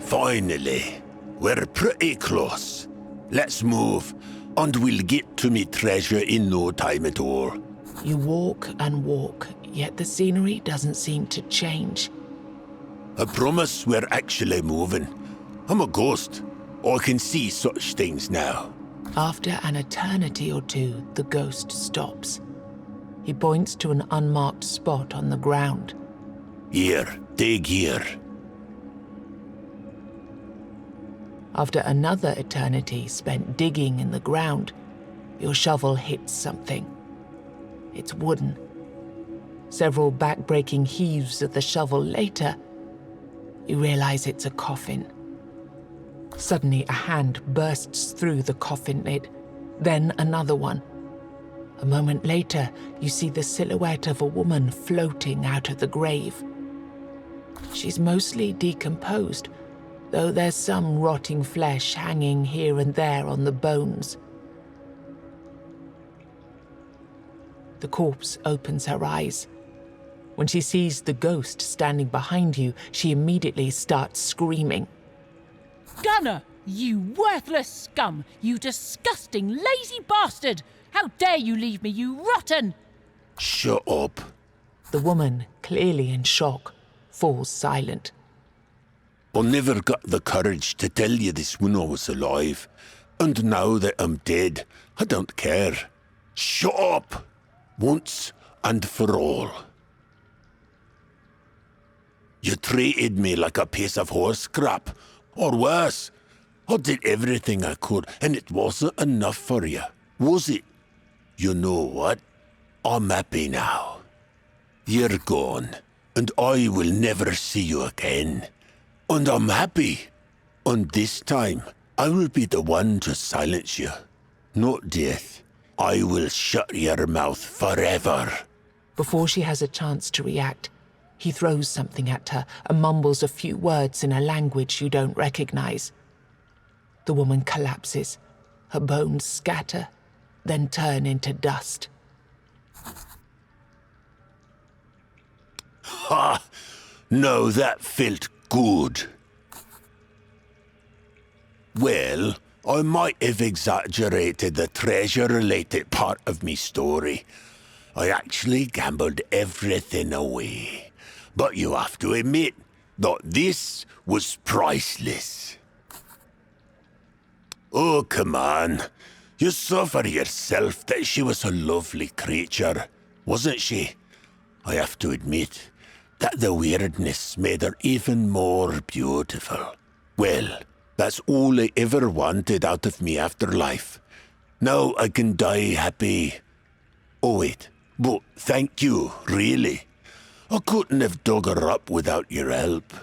Finally, we're pretty close. Let's move, and we'll get to me treasure in no time at all. You walk and walk, yet the scenery doesn't seem to change. I promise we're actually moving. I'm a ghost. I can see such things now. After an eternity or two, the ghost stops. He points to an unmarked spot on the ground. Here, dig here. After another eternity spent digging in the ground, your shovel hits something. It's wooden. Several back-breaking heaves of the shovel later, you realize it's a coffin. Suddenly, a hand bursts through the coffin lid, then another one. A moment later, you see the silhouette of a woman floating out of the grave. She's mostly decomposed, though there's some rotting flesh hanging here and there on the bones. The corpse opens her eyes. When she sees the ghost standing behind you, she immediately starts screaming. Gunner, you worthless scum! You disgusting, lazy bastard! How dare you leave me, you rotten! Shut up. The woman, clearly in shock, falls silent. I never got the courage to tell you this when I was alive. And now that I'm dead, I don't care. Shut up! Once and for all. You treated me like a piece of horse crap. Or worse. I did everything I could, and it wasn't enough for you, was it? You know what? I'm happy now. You're gone, and I will never see you again. And I'm happy. And this time, I will be the one to silence you. Not death. I will shut your mouth forever. Before she has a chance to react, he throws something at her and mumbles a few words in a language you don't recognize. The woman collapses. Her bones scatter, then turn into dust. Ha! No, that felt good. Well, I might have exaggerated the treasure-related part of me story. I actually gambled everything away. But you have to admit that this was priceless. Oh, come on. You saw for yourself that she was a lovely creature, wasn't she? I have to admit that the weirdness made her even more beautiful. Well, that's all I ever wanted out of me afterlife. Now I can die happy. Oh wait, but thank you, really. I couldn't have dug her up without your help.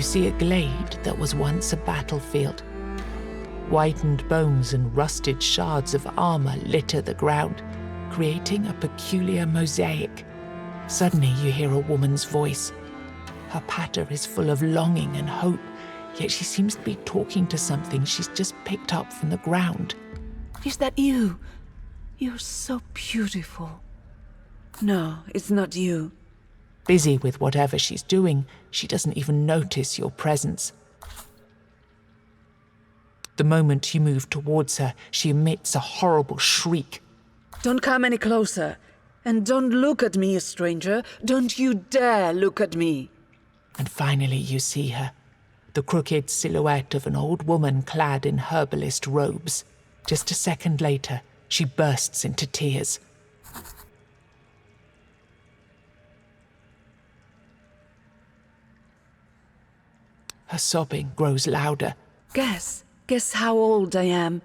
You see a glade that was once a battlefield. Whitened bones and rusted shards of armor litter the ground, creating a peculiar mosaic. Suddenly you hear a woman's voice. Her patter is full of longing and hope, yet she seems to be talking to something she's just picked up from the ground. Is that you? You're so beautiful. No, it's not you. Busy with whatever she's doing, she doesn't even notice your presence. The moment you move towards her, she emits a horrible shriek. Don't come any closer. And don't look at me, stranger. Don't you dare look at me. And finally you see her, the crooked silhouette of an old woman clad in herbalist robes. Just a second later, she bursts into tears. Her sobbing grows louder. Guess how old I am.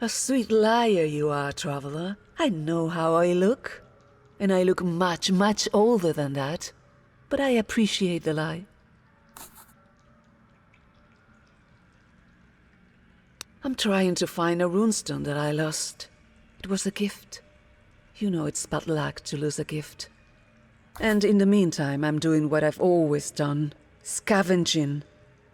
A sweet liar you are, traveler. I know how I look. And I look much, much older than that. But I appreciate the lie. I'm trying to find a runestone that I lost. It was a gift. You know it's bad luck to lose a gift. And in the meantime, I'm doing what I've always done. Scavenging.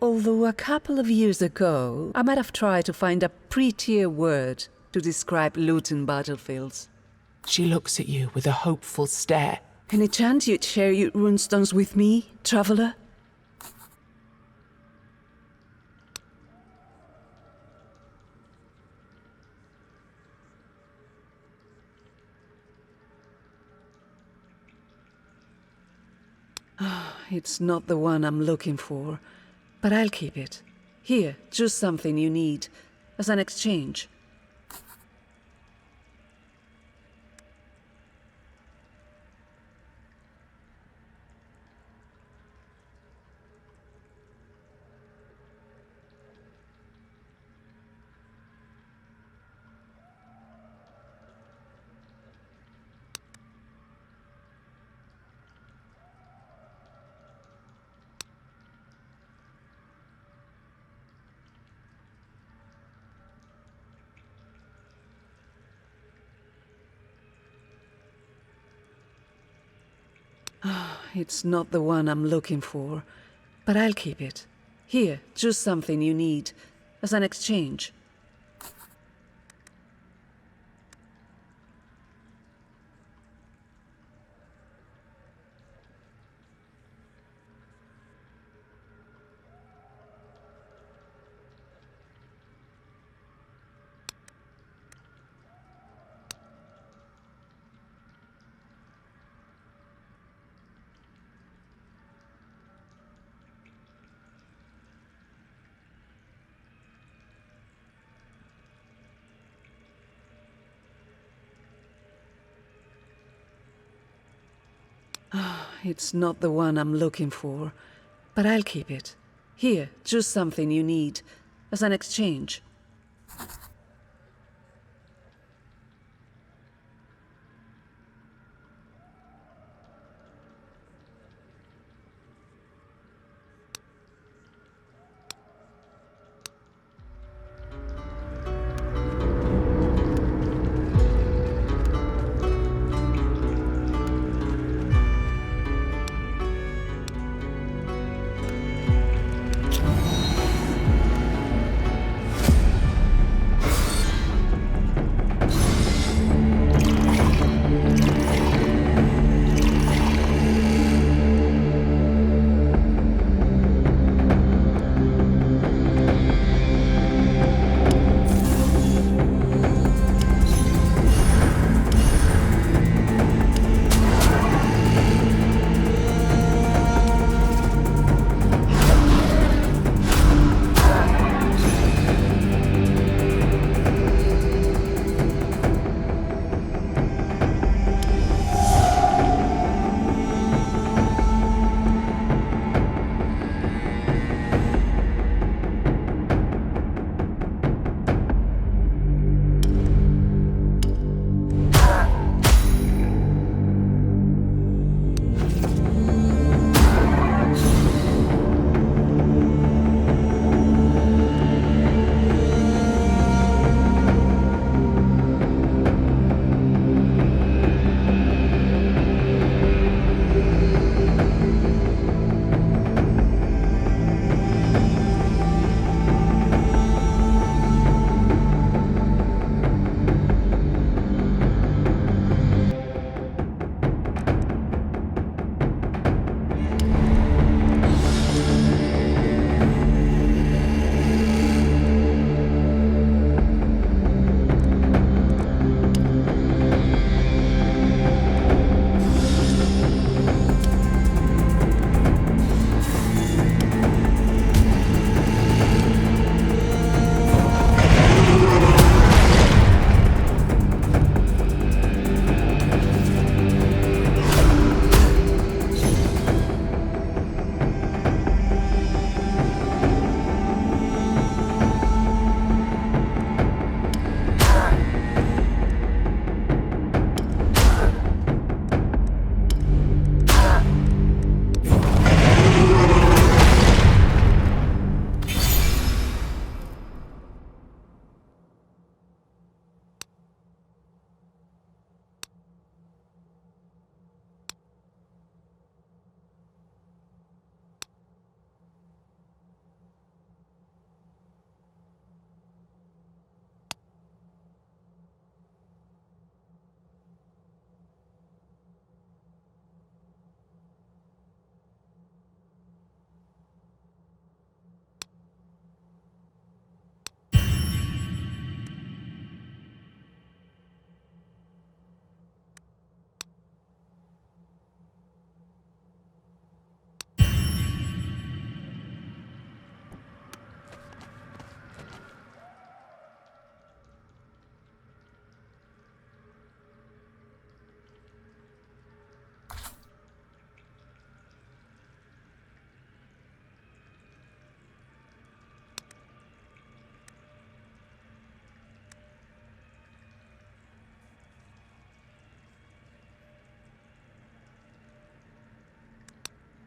Although a couple of years ago, I might have tried to find a prettier word to describe looting battlefields. She looks at you with a hopeful stare. Any chance you'd share your runestones with me, traveler? It's not the one I'm looking for, but I'll keep it. Here, choose something you need, as an exchange. It's not the one I'm looking for, but I'll keep it. Here, choose something you need, as an exchange. It's not the one I'm looking for, but I'll keep it. Here, choose something you need, as an exchange.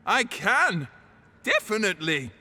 I can. Definitely.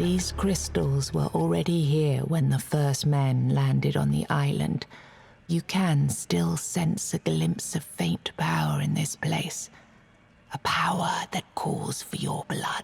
These crystals were already here when the first men landed on the island. You can still sense a glimpse of faint power in this place. A power that calls for your blood.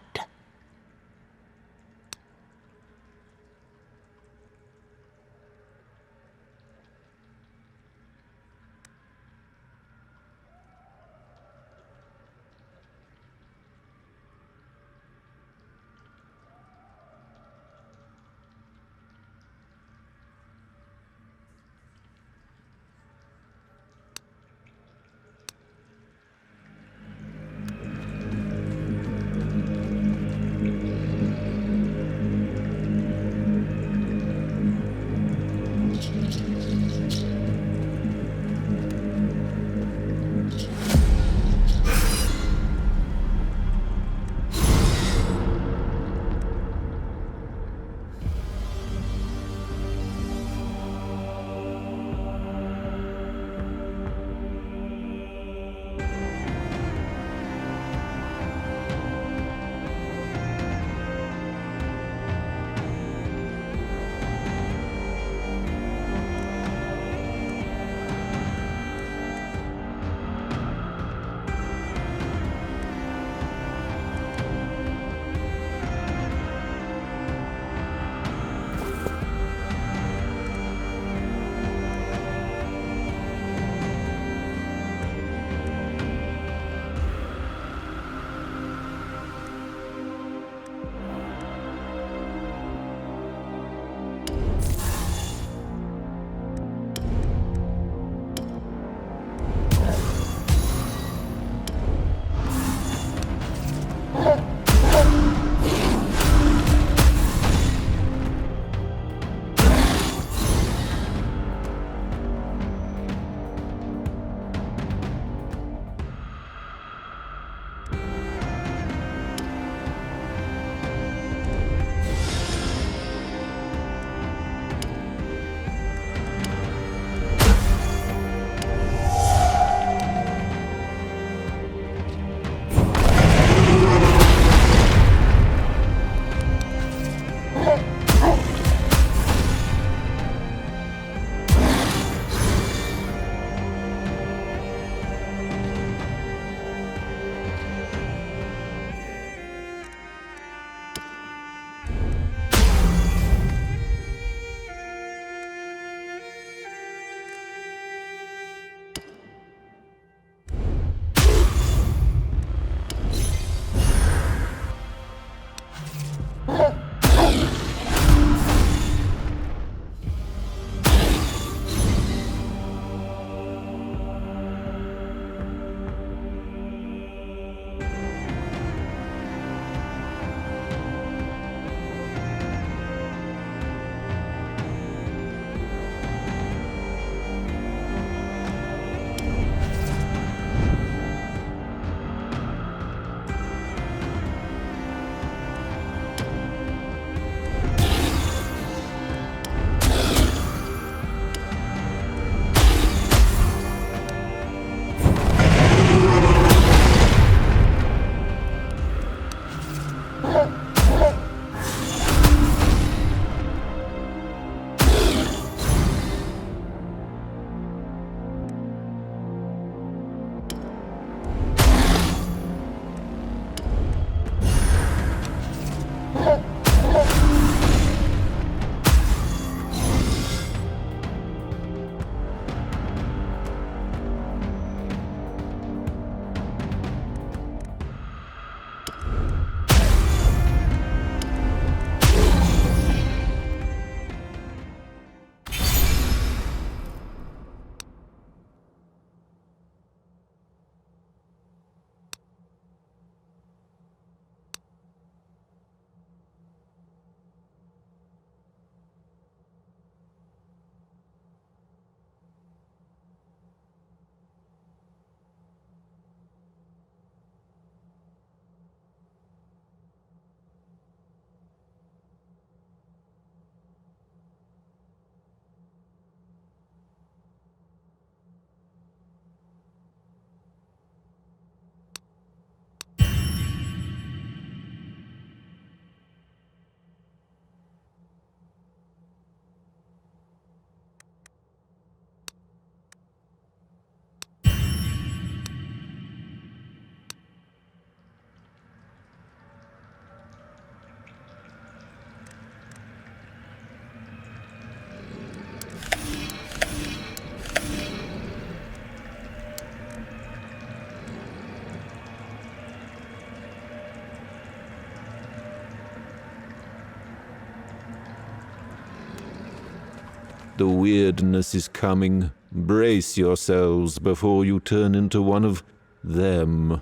The weirdness is coming. Brace yourselves before you turn into one of them.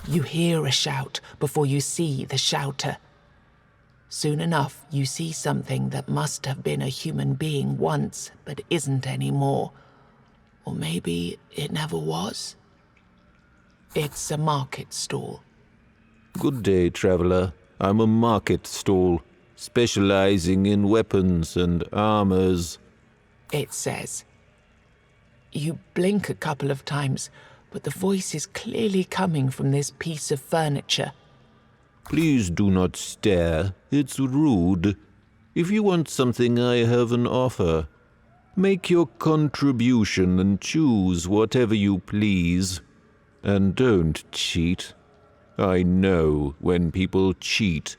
You hear a shout before you see the shouter. Soon enough, you see something that must have been a human being once, but isn't anymore. Or maybe it never was. It's a market stall. Good day, traveler. I'm a market stall, specializing in weapons and armors. It says. You blink a couple of times, but the voice is clearly coming from this piece of furniture. Please do not stare. It's rude. If you want something, I have an offer. Make your contribution and choose whatever you please. And don't cheat. I know when people cheat.